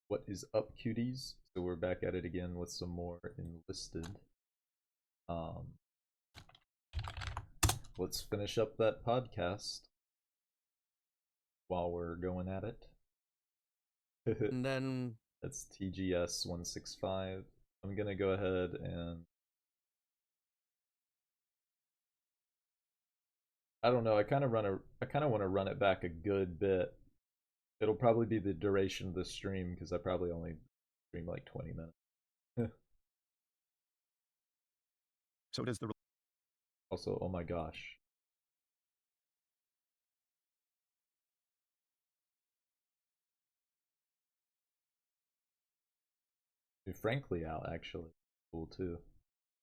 What is up, cuties? So we're back at it again with some more enlisted. Um, let's finish up that podcast while we're going at it. And then That's TGS 165. I'm gonna go ahead and I don't know. I kind of want to run it back a good bit. It'll probably be the duration of the stream because I probably only stream like 20 minutes. So it is the Also, oh my gosh. Frankly out actually. Cool too.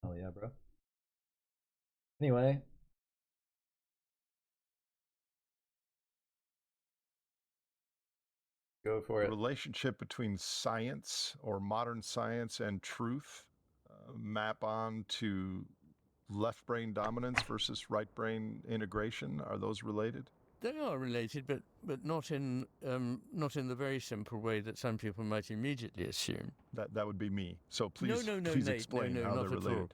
Hell yeah, bro. Anyway. Go for it. relationship between science or modern science and truth map on to left brain dominance versus right brain integration. Are those related? they are related, but not in the very simple way that some people might immediately assume. That would be me. So please, no, please Nate, explain no, how not they're at related.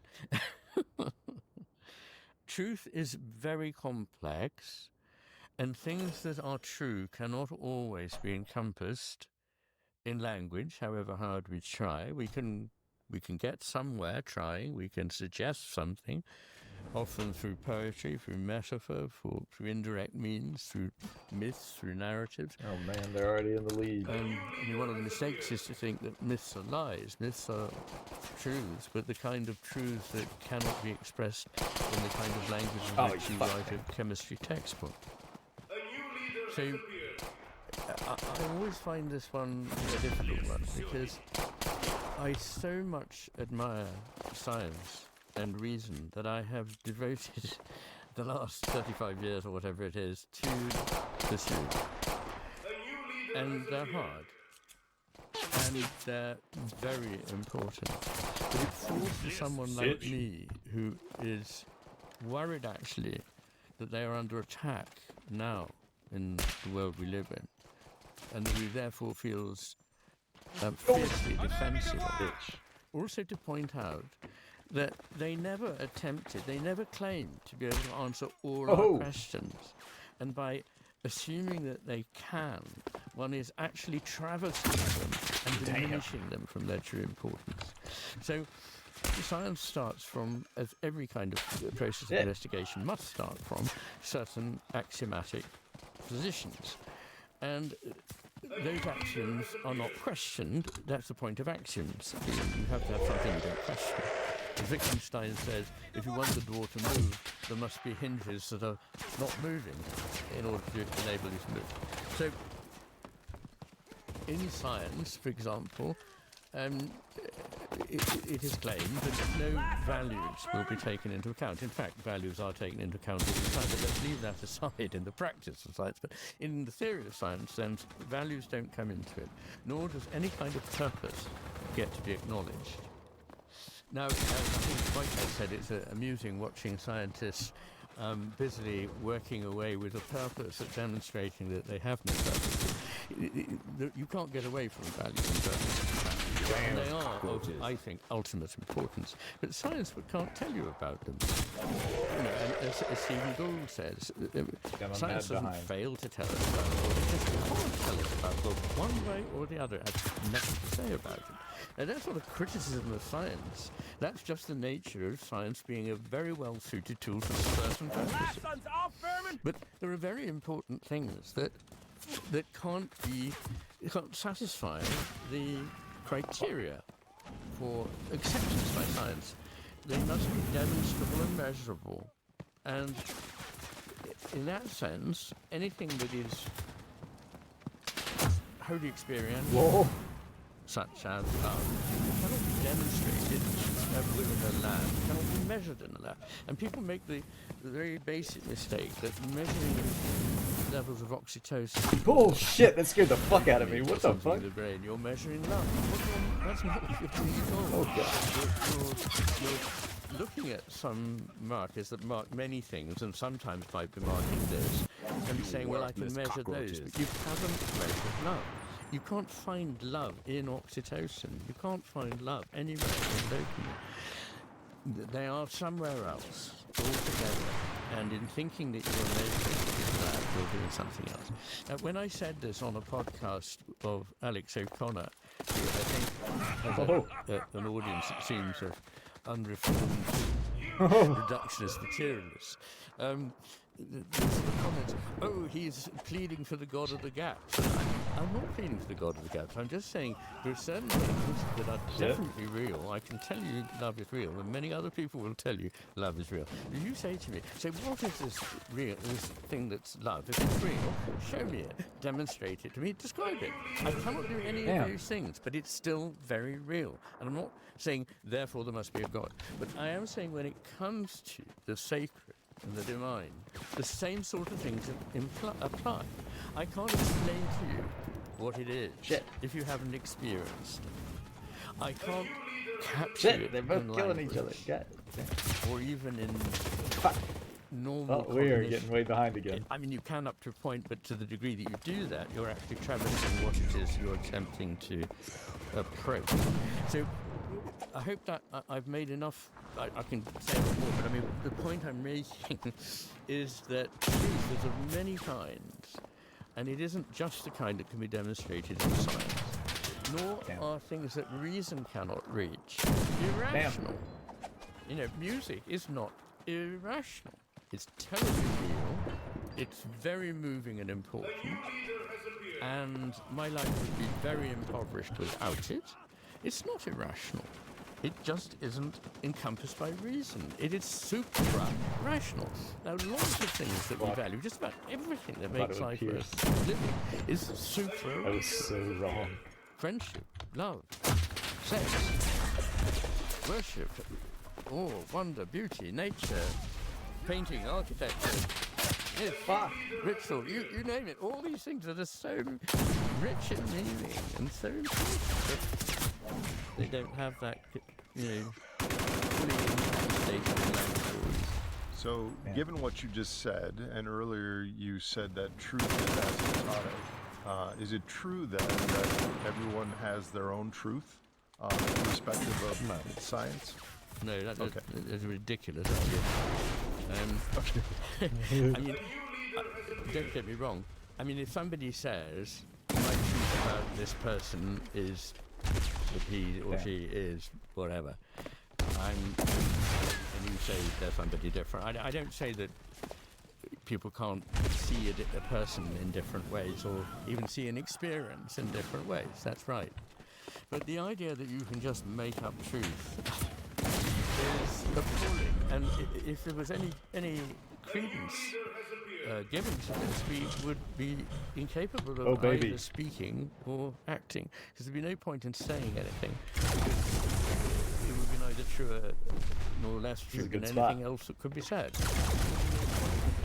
all. Truth is very complex, and things that are true cannot always be encompassed in language, however hard we try. We can get somewhere trying. We can suggest something, often through poetry, through metaphor, through indirect means, through myths, through narratives. Oh man, they're already in the lead. One of the mistakes is to think that myths are lies. Myths are truths, but the kind of truths that cannot be expressed in the kind of language in which you write a chemistry textbook. So I always find this one a difficult one because I so much admire science and reason that I have devoted the last 35 years or whatever it is to pursue. And they're hard. And they're very important. But it falls to someone like me who is worried actually that they are under attack now in the world we live in, and who therefore feels fiercely defensive of it. Also to point out that they never claimed to be able to answer all our questions. And by assuming that they can, one is actually travesting them and diminishing them from their true importance. So science starts from, as every kind of process of investigation must start from, certain axiomatic positions. And those axioms are not questioned. That's the point of axioms. You have to have something you don't question. As Wittgenstein says, if you want the door to move, there must be hinges that are not moving in order to enable you to move. So, in science, for example, it is claimed that no values will be taken into account. In fact, values are taken into account all the time, but let's leave that aside in the practice of science. But in the theory of science, then, values don't come into it, nor does any kind of purpose get to be acknowledged. Now, as I think Mike has said, it's amusing watching scientists busily working away with a purpose at demonstrating that they have no purpose. You can't get away from values and purpose. And they are of, I think, ultimate importance. But science can't tell you about them. And as Stephen Gould says, science doesn't fail to tell us about them. It just can't tell us about them one way or the other. It has nothing to say about it. And that's not a criticism of science. That's just the nature of science being a very well-suited tool for certain purposes. But there are very important things that can't satisfy the criteria for acceptance by science. They must be demonstrable and measurable. And in that sense, anything that is wholly experiential, such as love, cannot be demonstrated within a lab, cannot be measured in a lab. And people make the very basic mistake that measuring levels of oxytocin. Bullshit! That scared the fuck out of me. What the fuck? In the brain, you're measuring love. That's not what you're doing at all. Oh god. You're looking at some markers that mark many things, and sometimes might be marking this, and saying, well, I can measure those, but you haven't measured love. You can't find love in oxytocin. You can't find love anywhere in dopamine. They are somewhere else altogether. And in thinking that you're making that, you're doing something else. When I said this on a podcast of Alex O'Connor, who I think has an audience that seems of unreformed reductionist materialists, the sort of comments, oh, he's pleading for the God of the gaps. I'm not pleading for the God of the gaps. I'm just saying there are certain things that are definitely real. I can tell you love is real, and many other people will tell you love is real. You say to me, so what is this thing that's love? If it's real, show me it, demonstrate it to me, describe it. I cannot do any of those things, but it's still very real. And I'm not saying, therefore, there must be a God. But I am saying when it comes to the sacred and the divine, the same sort of things apply. I can't explain to you what it is if you haven't experienced it. I can't capture it. They're both killing each other. Or even in normal we are getting way behind again. I mean, you can up to a point, but to the degree that you do that, you're actually traversing what it is you're attempting to approach. So I hope that I've made enough. I can say a lot more, but I mean, the point I'm making is that truth is of many kinds, and it isn't just the kind that can be demonstrated in science, nor are things that reason cannot reach irrational. You know, music is not irrational. It's terribly real, it's very moving and important, and my life would be very impoverished without it. It's not irrational. It just isn't encompassed by reason. It is supra-rational. Now, lots of things that we value, just about everything that makes life worth living, is supra-rational. I was so wrong. Friendship, love, sex, worship, awe, wonder, beauty, nature, painting, architecture, ritual, you name it. All these things that are so rich in meaning and so important, but they don't have that, fully stated language. So, given what you just said, and earlier you said that truth is asymptotic, is it true that everyone has their own truth, irrespective of science? No, that's ridiculous. I mean, don't get me wrong. I mean, if somebody says, my truth about this person is that he or she is whatever, and you say they're somebody different. I don't say that people can't see a person in different ways, or even see an experience in different ways. That's right. But the idea that you can just make up truth is appalling. And if there was any credence given to this, we would be incapable of either speaking or acting, because there'd be no point in saying anything, because it would be neither truer nor less true than anything else that could be said.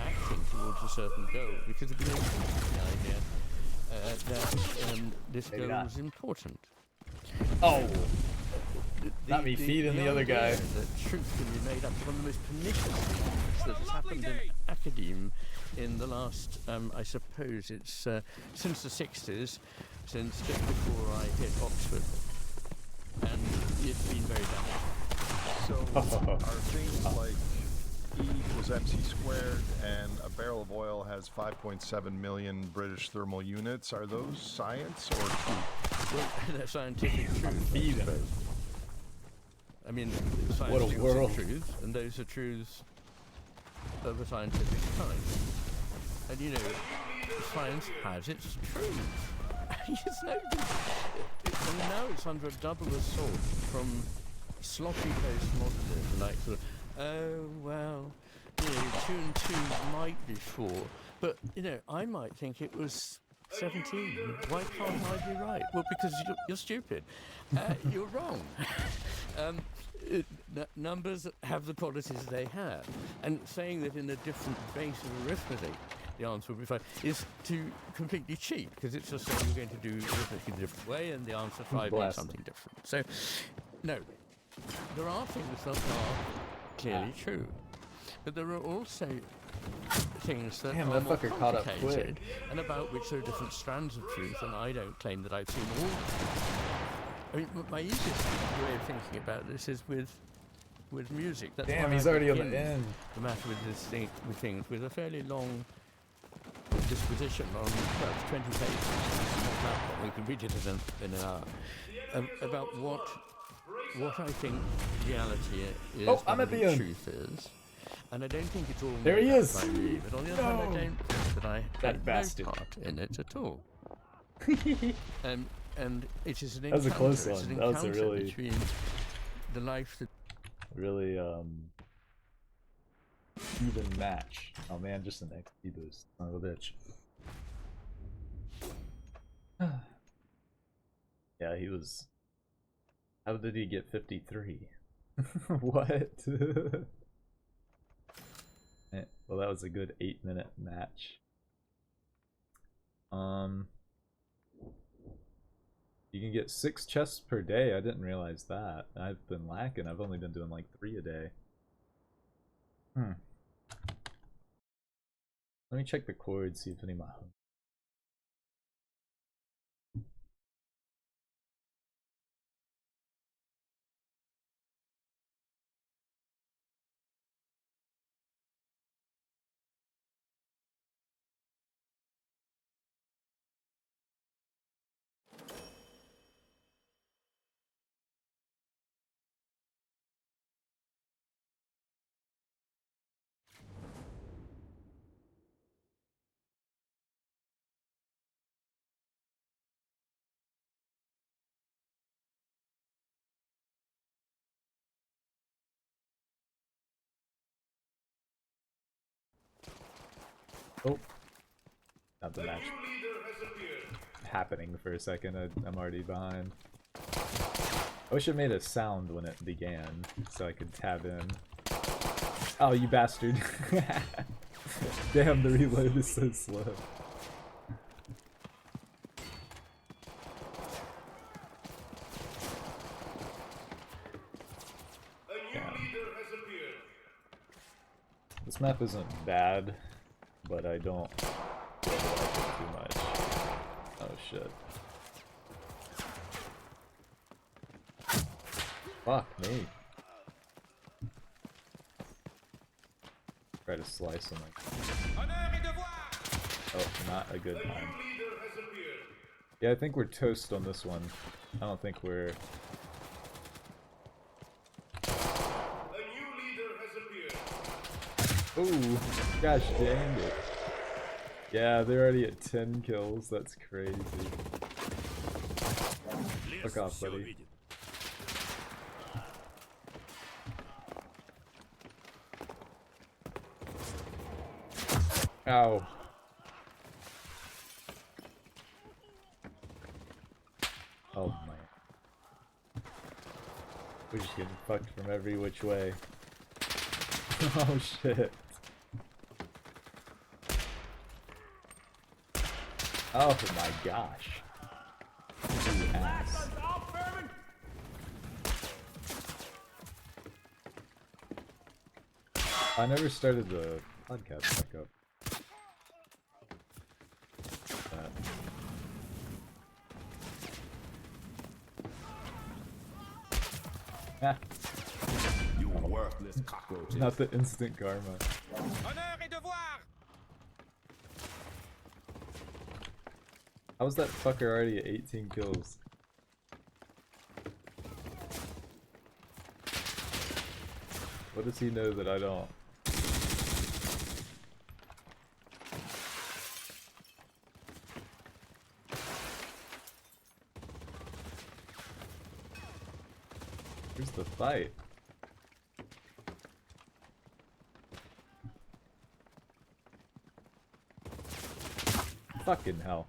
Acting towards a certain goal, because there'd be no point in the idea that this goal is important. Not me feeding the other guy. That truth can be made up. One of the most pernicious things that has happened in academe in the last, I suppose it's since the 60s, since just before I hit Oxford. And it's been very damaging. So are things like E equals mc squared and a barrel of oil has 5.7 million British thermal units, are those science or truth? Well, they're scientific truth. I mean, science is truth, and those are truths of a scientific kind. And you know, science has its truth. It's no good. And now it's under a double assault from sloppy postmodernism, like sort of, oh well, you know, 2 and 2 might be 4, but you know, I might think it was 17. Why can't I be right? Well, because you're stupid. You're wrong. Numbers have the qualities they have, and saying that in a different base of arithmetic the answer will be fine is to completely cheat, because it's just saying you're going to do arithmetic in a different way and the answer 5 is something different. So, no, there are things that are clearly true, but there are also things that Damn, are that more fucker caught up complicated quick. and about which there are different strands of truth, and I don't claim that I've seen all of them. I mean, my easiest way of thinking about this is with music. That's Damn, why he's I already on the begin end. the matter with with things with a fairly long disposition on perhaps 20 pages. Not that long. We can read it in an hour. About what I think reality is, Oh, what I'm I at the think end. truth is. And I don't think it's all There made he up is. by me, but on the other hand, I No. don't think that I That take bastard. no part in it at all. And it is an That was a encounter. close It's an one. That was a encounter really- between the life that Really, even match. Oh man, just an XP boost. Son of a bitch. Yeah, he was... How did he get 53? What? Well, that was a good 8-minute match. You can get 6 chests per day. I didn't realize that. I've been lacking. I've only been doing like 3 a day. Let me check the chords, see if any of my... Oh, not the match happening for a second. I'm already behind. I wish it made a sound when it began, so I could tab in. Oh, you bastard! Damn, the reload is so slow. Damn. This map isn't bad, but I don't really like it too much. Oh shit. Fuck me. Try to slice him like... Oh, not a good time. Yeah, I think we're toast on this one. I don't think we're... Ooh, gosh dang it. Yeah, they're already at 10 kills. That's crazy. Fuck off, buddy. Ow. Oh man. We're just getting fucked from every which way. Oh shit. Oh my gosh. You ass. I never started the podcast back up. Ah. You worthless cockroaches. Not the instant karma. Honneur et devoir. How was that fucker already at 18 kills? What does he know that I don't? Here's the fight. Fucking hell.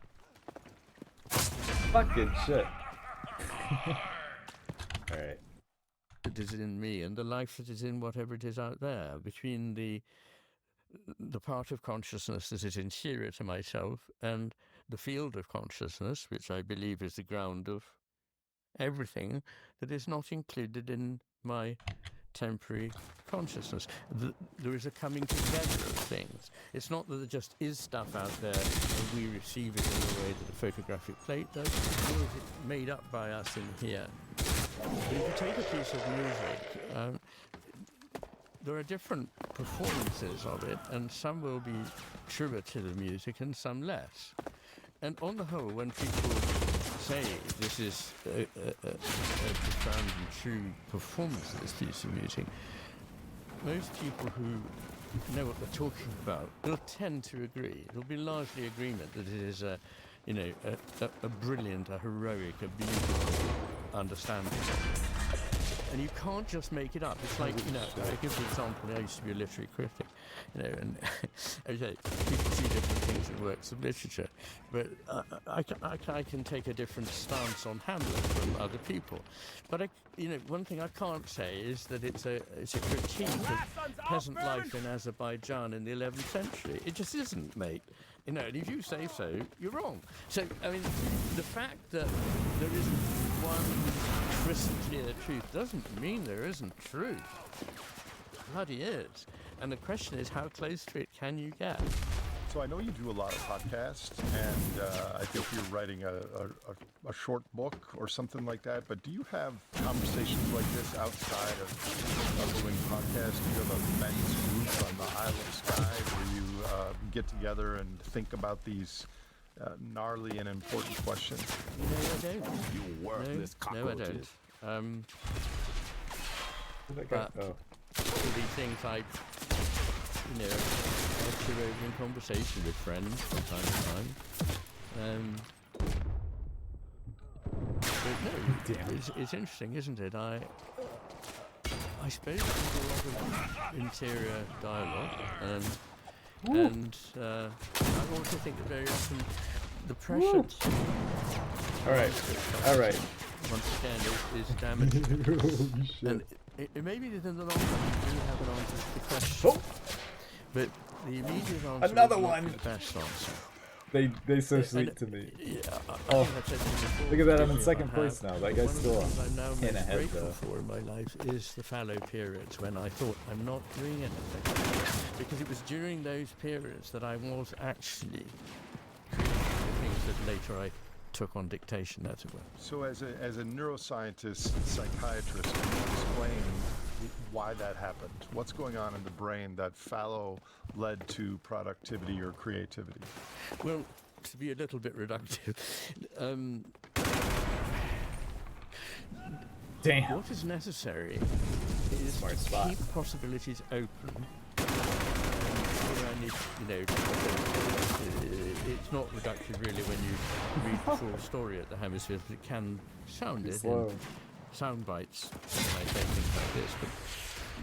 Fucking shit. Alright. that is in me and the life that is in whatever it is out there, between the part of consciousness that is interior to myself and the field of consciousness, which I believe is the ground of everything that is not included in my temporary consciousness. There is a coming together of things. It's not that there just is stuff out there and we receive it in the way that a photographic plate does, nor is it made up by us in here. But if you take a piece of music, there are different performances of it, and some will be truer to the music and some less. And on the whole, when people say this is a profound and true performance of this piece of music, most people who know what they're talking about will tend to agree. There'll be largely agreement that it is a brilliant, a heroic, a beautiful understanding. And you can't just make it up. It's like, I give the example, I used to be a literary critic, and okay, people see different things in works of literature, but I can take a different stance on Hamlet from other people. But one thing I can't say is that it's a critique of peasant life in Azerbaijan in the 11th century. It just isn't, mate. And if you say so, you're wrong. So, I mean, the fact that there isn't one crystal clear truth doesn't mean there isn't truth. Bloody is. And the question is, how close to it can you get? So I know you do a lot of podcasts, and I think you're writing a short book or something like that. But do you have conversations like this outside of the Wing podcast? Do you have a men's group on the Isle of Skye where you get together and think about these gnarly and important questions? No, I don't. You worthless cockroaches. No, I don't. For these things, I have in conversation with friends from time to time. But no, it's interesting, isn't it? I suppose there's a lot of interior dialogue, and I also think that very often the pressure. All right. Once again, is damaging. Holy shit. And it may be that in the long run you do have an answer to the question. Oh! But the immediate answer Another is not one! the best answer. They so sweet to me. Yeah, Oh, I think I've said this before, Look at that, I'm in if I second have. place now. That guy's still One of the things I'm now in most ahead, grateful though. for in my life is the fallow periods when I thought I'm not doing anything. Because it was during those periods that I was actually creating the things that later I took on dictation, as it were. So as a neuroscientist, psychiatrist, can you explain why that happened? What's going on in the brain that fallow led to productivity or creativity? Well, to be a little bit reductive, Damn. what is necessary is Smart to spot. keep possibilities open. Here I need, it's not reductive really when you read the full story at the Hemispheres, but it can sound it Slow. in sound bites when I say things like this. But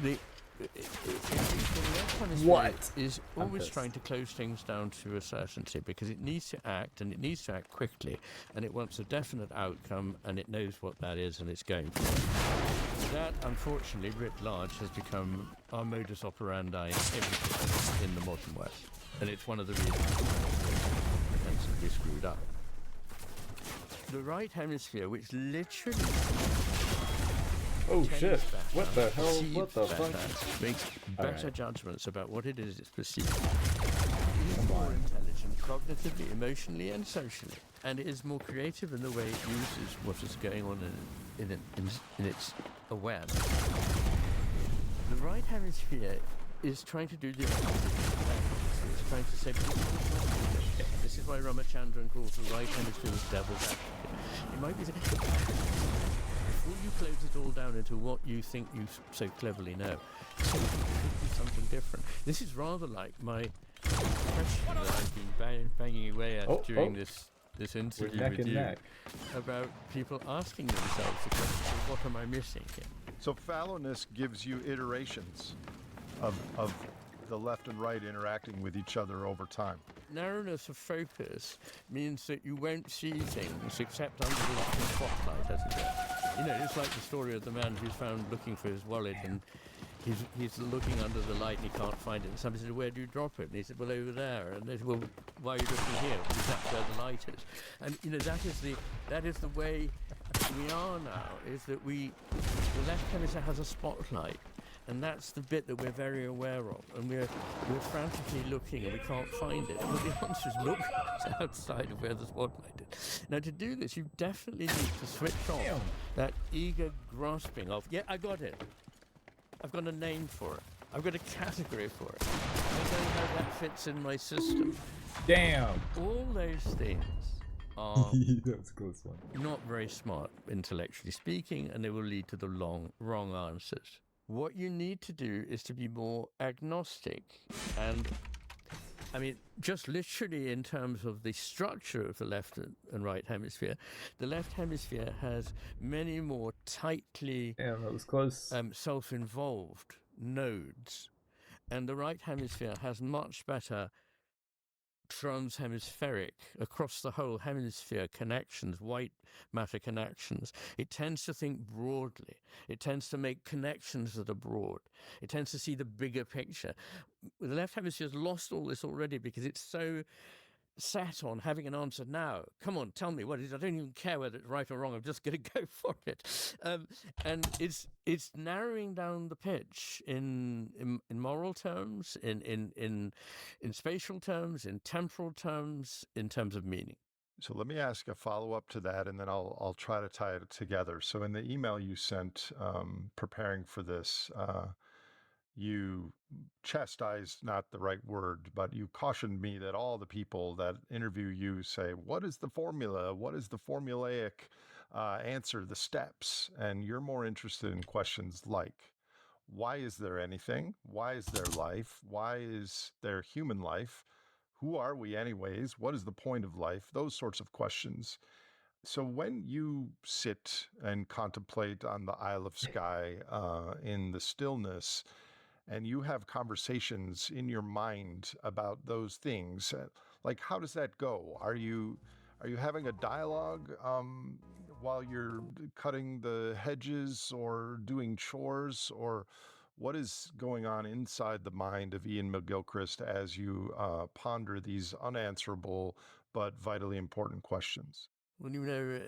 the What? is I'm always pissed. trying to close things down to a certainty because it needs to act, and it needs to act quickly, and it wants a definite outcome, and it knows what that is, and it's going for it. That, unfortunately, writ large, has become our modus operandi in everything in the modern West, and it's one of the reasons we're intensively screwed up. The right hemisphere, which literally Oh tends shit. better, What the hell? perceives What the better, fuck? makes All better right. judgments about what it is it's perceived. It is more intelligent, cognitively, emotionally, and socially, and it is more creative in the way it uses what is going on in its awareness. The right hemisphere is trying to do the opposite. It's trying to say, this is why Ramachandran calls the right hemisphere the devil's advocate. It might be that before you close it all down into what you think you so cleverly know, so it could be something different. This is rather like my question that I've been banging away at during this interview neck with and you neck. about people asking themselves the question, what am I missing here? So fallowness gives you iterations of the left and right interacting with each other over time. Narrowness of focus means that you won't see things except under the spotlight, as it were. You know, it's like the story of the man who's found looking for his wallet, and he's looking under the light and he can't find it. And somebody said, "Where do you drop it?" And he said, "Well, over there." And they said, "Well, why are you looking here?" Because that's where the light is. And you know, that is the way we are now. Is that the left hemisphere has a spotlight, And that's the bit that we're very aware of. And we're frantically looking and we can't find it. Well, the answer is look outside of where the spotlight is. Now, to do this, you definitely need to switch off that eager grasping of, yeah, I got it. I've got a name for it. I've got a category for it. I know how that fits in my system. Damn. All those things are That's a close one. not very smart, intellectually speaking, and they will lead to the wrong answers. What you need to do is to be more agnostic. And, I mean, just literally in terms of the structure of the left and right hemisphere, the left hemisphere has many more tightly Damn, that was close. self-involved nodes. And the right hemisphere has much better transhemispheric, across the whole hemisphere connections, white matter connections. It tends to think broadly. It tends to make connections that are broad. It tends to see the bigger picture. The left hemisphere has lost all this already because it's so sat on having an answer now. Come on, tell me what it is. I don't even care whether it's right or wrong. I'm just going to go for it. And it's narrowing down the pitch in moral terms, in spatial terms, in temporal terms, in terms of meaning. So let me ask a follow-up to that, and then I'll try to tie it together. So in the email you sent preparing for this, you chastised, not the right word, but you cautioned me that all the people that interview you say, what is the formula? What is the formulaic answer, the steps? And you're more interested in questions like, why is there anything? Why is there life? Why is there human life? Who are we anyways? What is the point of life? Those sorts of questions. So when you sit and contemplate on the Isle of Skye in the stillness, and you have conversations in your mind about those things, like how does that go? Are you having a dialogue while you're cutting the hedges or doing chores, or what is going on inside the mind of Ian McGilchrist as you ponder these unanswerable but vitally important questions? Well, you know,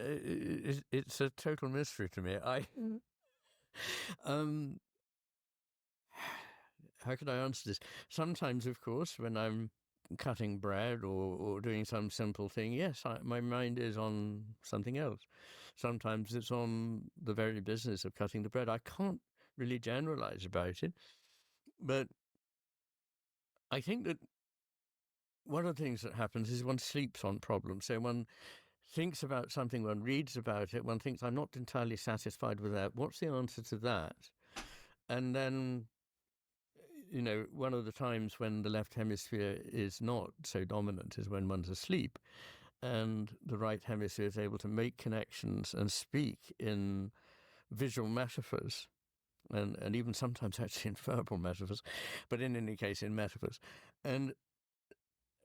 it's a total mystery to me. How can I answer this? Sometimes, of course, when I'm cutting bread or doing some simple thing, yes, my mind is on something else. Sometimes it's on the very business of cutting the bread. I can't really generalize about it, but I think that one of the things that happens is one sleeps on problems. So one thinks about something, one reads about it, one thinks, I'm not entirely satisfied with that. What's the answer to that? And then, you know, one of the times when the left hemisphere is not so dominant is when one's asleep, and the right hemisphere is able to make connections and speak in visual metaphors, and even sometimes actually in verbal metaphors, but in any case in metaphors. And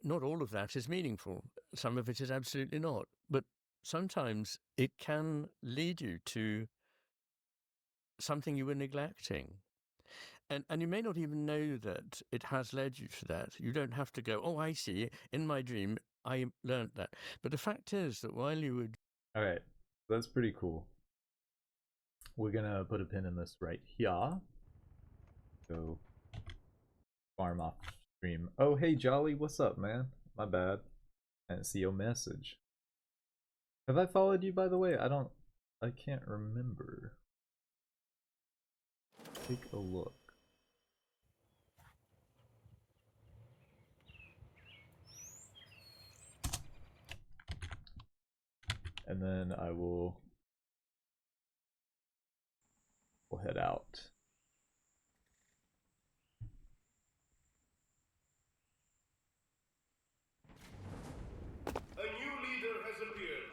not all of that is meaningful. Some of it is absolutely not. But sometimes it can lead you to something you were neglecting. And you may not even know that it has led you to that. You don't have to go, oh, I see, in my dream, I learned that. But the fact is that while you would... All right, that's pretty cool. We're going to put a pin in this right here. Go farm off stream. Oh, hey, Jolly, what's up, man? My bad. I didn't see your message. Have I followed you, by the way? I can't remember. Take a look. And then we'll head out. A new leader has appeared.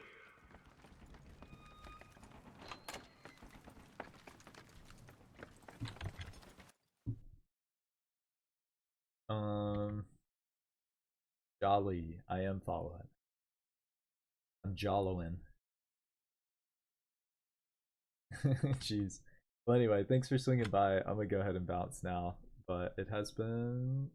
Jolly, I am following. I'm jollowing. Jeez. Well, anyway, thanks for swinging by. I'm gonna go ahead and bounce now. But it has been